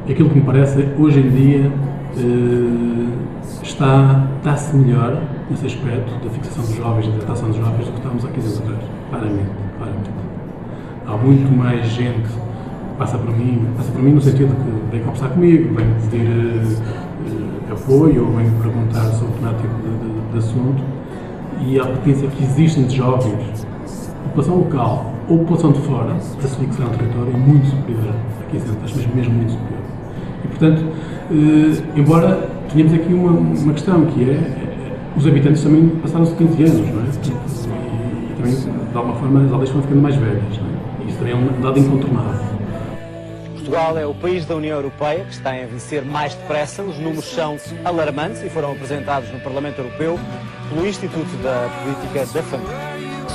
Aquilo que me parece é, hoje em dia, está-se melhor nesse aspecto da fixação dos jovens, da atração dos jovens, do que estávamos há 15 anos atrás. Claramente, claramente. Há muito mais gente que passa por mim no sentido de que vem conversar comigo, vem pedir apoio ou vem perguntar sobre determinado tipo de assunto, e a potência que existe entre jovens, população local ou população de fora, para se fixar no território é muito superior aqui dentro, acho mesmo muito superior. E, portanto, embora tenhamos aqui uma questão que os habitantes também passaram-se 15 anos, não é? E também, de alguma forma, as aldeias foram ficando mais velhas, não é? E isso também é um dado incontornável. Portugal é o país da União Europeia que está a envelhecer mais depressa. Os números são alarmantes e foram apresentados no Parlamento Europeu pelo Instituto da Política da Família.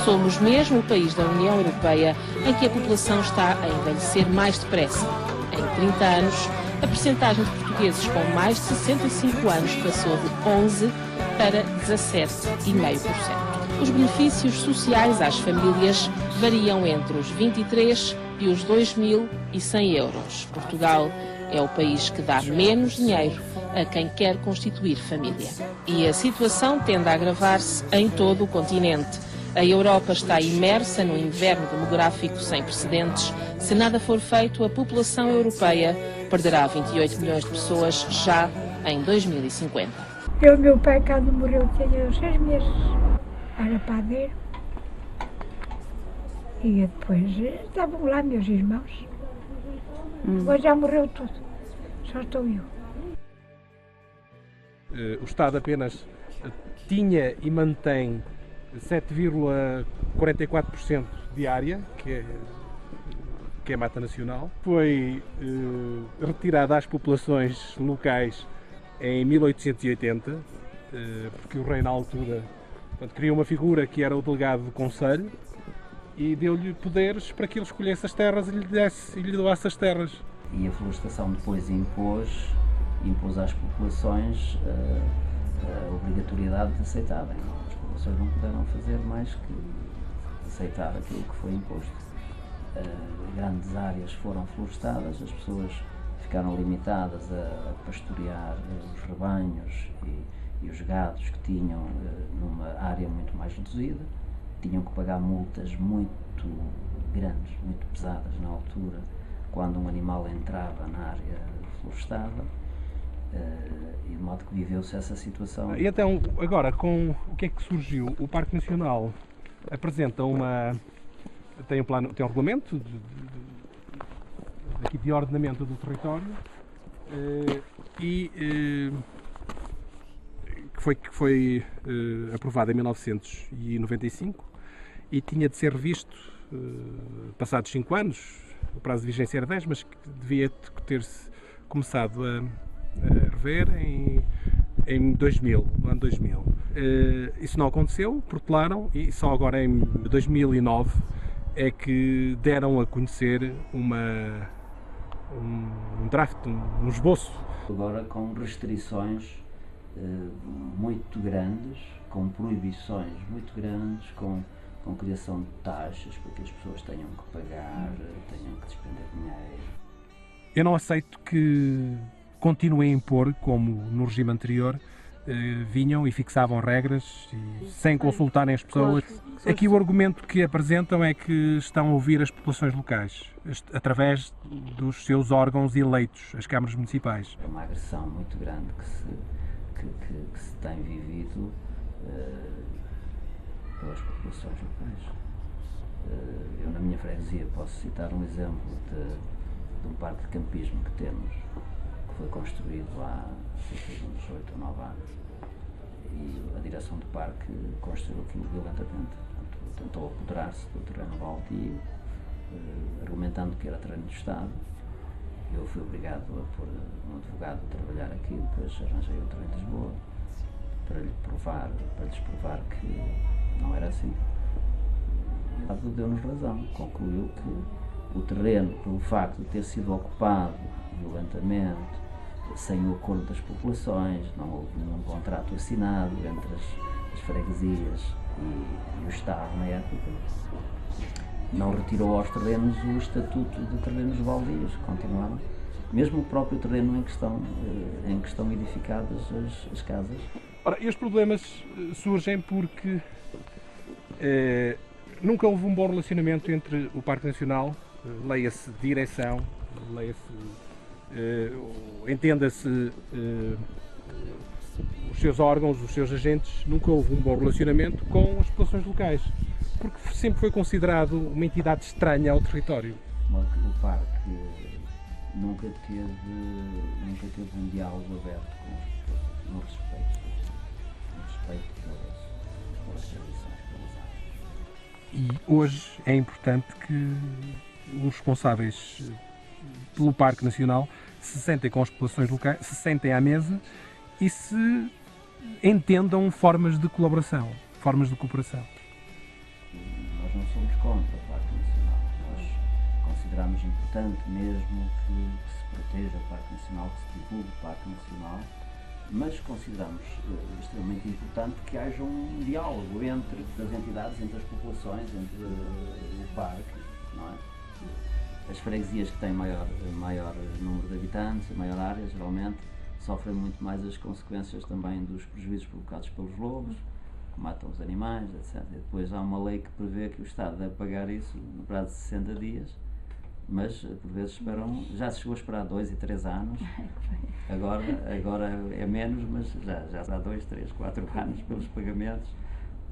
Somos mesmo o país da União Europeia em que a população está a envelhecer mais depressa. Em 30 anos, a percentagem de portugueses com mais de 65 anos passou de 11% para 17,5%. Os benefícios sociais às famílias variam entre os 23 e os 2.100 euros. Portugal é o país que dá menos dinheiro a quem quer constituir família. E a situação tende a agravar-se em todo o continente. A Europa está imersa no inverno demográfico sem precedentes. Se nada for feito, a população europeia perderá 28 milhões de pessoas já em 2050. Meu pai, quando morreu, tinha 6 meses. Era padeiro. E depois estavam lá meus irmãos. Depois já morreu tudo. Só estou eu. O Estado apenas tinha e mantém 7,44% de área, que é mata nacional. Foi retirada às populações locais em 1880, porque o rei na altura criou uma figura que era o delegado do concelho e deu-lhe poderes para que ele escolhesse as terras e lhe doasse as terras. E a florestação depois impôs às populações a obrigatoriedade de aceitarem. As populações não puderam fazer mais que aceitar aquilo que foi imposto. Grandes áreas foram florestadas, as pessoas ficaram limitadas a pastorear os rebanhos e os gados que tinham numa área muito mais reduzida. Tinham que pagar multas muito grandes, muito pesadas na altura, quando um animal entrava na área florestada, e de modo que viveu-se essa situação. E então, agora, com o que é que surgiu? O Parque Nacional apresenta tem um regulamento de ordenamento do território que foi aprovado em 1995 e tinha de ser revisto passados 5 anos. O prazo de vigência era 10, mas devia ter-se começado a rever em 2000, no ano 2000. Isso não aconteceu, protelaram, e só agora em 2009 é que deram a conhecer um draft, um esboço. Agora com restrições muito grandes, com proibições muito grandes, com criação de taxas para que as pessoas tenham que pagar, tenham que despender dinheiro. Eu não aceito que continuem a impor, como no regime anterior, vinham e fixavam regras sem consultarem as pessoas. Aqui o argumento que apresentam é que estão a ouvir as populações locais, através dos seus órgãos eleitos, as câmaras municipais. É uma agressão muito grande que se tem vivido pelas populações locais. Eu, na minha freguesia, posso citar um exemplo de um parque de campismo que temos, que foi construído há cerca de uns 8 ou 9 anos, e a direção do parque construiu aquilo violentamente. Portanto, tentou apoderar-se do terreno baldio, argumentando que era terreno do Estado. Eu fui obrigado a pôr um advogado a trabalhar aqui, depois arranjei outro em Lisboa para lhes provar que não era assim. E o advogado deu-nos razão, concluiu que o terreno, pelo facto de ter sido ocupado violentamente, sem o acordo das populações, não houve nenhum contrato assinado entre as freguesias e o Estado na época, não retirou aos terrenos o estatuto de terrenos baldios, continuaram mesmo o próprio terreno em que estão edificadas as casas. Ora, e os problemas surgem porque nunca houve um bom relacionamento entre o Parque Nacional, leia-se direção, entenda-se os seus órgãos, os seus agentes, nunca houve um bom relacionamento com as populações locais, porque sempre foi considerado uma entidade estranha ao território. O parque nunca teve um diálogo aberto com as pessoas, no respeito pelas tradições, pelas áreas. E hoje é importante que os responsáveis pelo Parque Nacional se sentem com as populações locais, se sentem à mesa e se entendam formas de colaboração, formas de cooperação. Nós não somos contra o Parque Nacional. Nós consideramos importante mesmo que se proteja o Parque Nacional, que se divulgue o Parque Nacional, mas consideramos extremamente importante que haja um diálogo entre as entidades, entre as populações, entre o parque, não é? As freguesias que têm maior número de habitantes, maior área, geralmente, sofrem muito mais as consequências também dos prejuízos provocados pelos lobos, que matam os animais, etc. E depois há uma lei que prevê que o Estado deve pagar isso no prazo de 60 dias, mas por vezes já se chegou a esperar 2 e 3 anos, agora é menos, mas já há 2, 3, 4 anos pelos pagamentos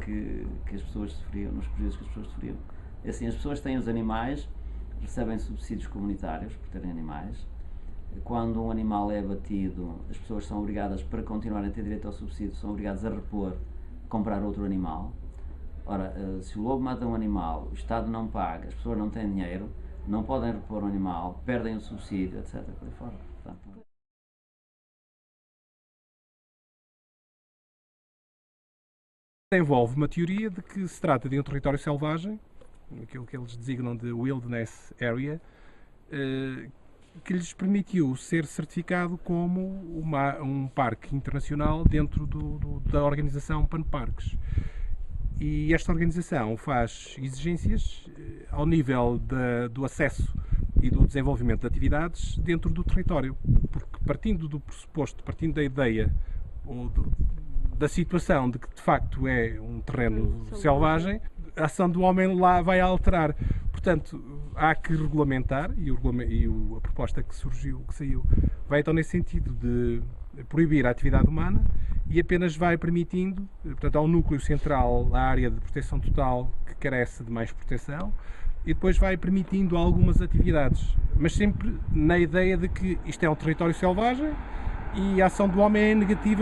que as pessoas sofriam, nos prejuízos que as pessoas sofriam. E assim, as pessoas têm os animais, recebem subsídios comunitários por terem animais. Quando um animal é abatido, as pessoas são obrigadas, para continuarem a ter direito ao subsídio, são obrigadas a comprar outro animal. Ora, se o lobo mata um animal, o Estado não paga, as pessoas não têm dinheiro, não podem repor o animal, perdem o subsídio, etc. Por aí fora. Portanto, envolve uma teoria de que se trata de um território selvagem, aquilo que eles designam de Wilderness Area, que lhes permitiu ser certificado como um parque internacional dentro da organização Panparques. E esta organização faz exigências ao nível do acesso e do desenvolvimento de atividades dentro do território, porque partindo do pressuposto, partindo da ideia ou da situação de que de facto é um terreno selvagem, a ação do homem lá vai alterar. Portanto, há que regulamentar, e a proposta que saiu, vai então nesse sentido de proibir a atividade humana e apenas vai permitindo, portanto, há um núcleo central, a área de proteção total, que carece de mais proteção, e depois vai permitindo algumas atividades, mas sempre na ideia de que isto é um território selvagem e a ação do homem é negativa